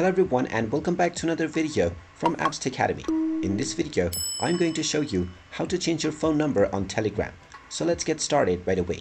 Hello everyone and welcome back to another video from Apps Academy. In this video, I'm going to show you how to change your phone number on Telegram. So let's get started right away.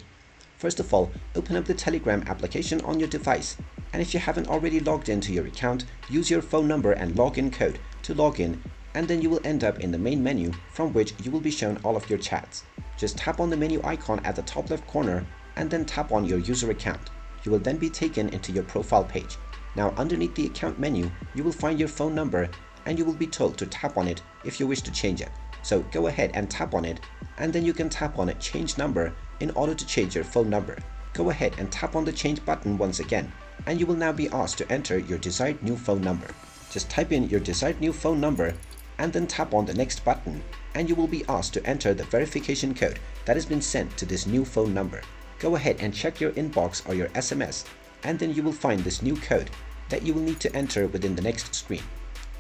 First of all, open up the Telegram application on your device. And if you haven't already logged into your account, use your phone number and login code to log in, and then you will end up in the main menu from which you will be shown all of your chats. Just tap on the menu icon at the top left corner and then tap on your user account. You will then be taken into your profile page. Now underneath the account menu, you will find your phone number and you will be told to tap on it if you wish to change it. So go ahead and tap on it, and then you can tap on change number in order to change your phone number. Go ahead and tap on the change button once again, and you will now be asked to enter your desired new phone number. Just type in your desired new phone number and then tap on the next button, and you will be asked to enter the verification code that has been sent to this new phone number. Go ahead and check your inbox or your SMS, and then you will find this new code that you will need to enter within the next screen.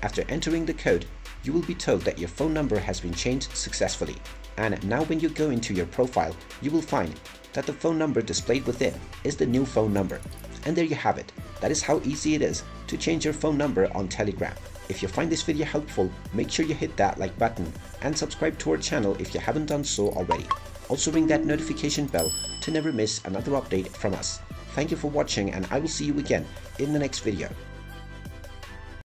After entering the code, you will be told that your phone number has been changed successfully. And now when you go into your profile, you will find that the phone number displayed within is the new phone number. And there you have it. That is how easy it is to change your phone number on Telegram. If you find this video helpful, make sure you hit that like button and subscribe to our channel if you haven't done so already. Also ring that notification bell to never miss another update from us. Thank you for watching, and I will see you again in the next video.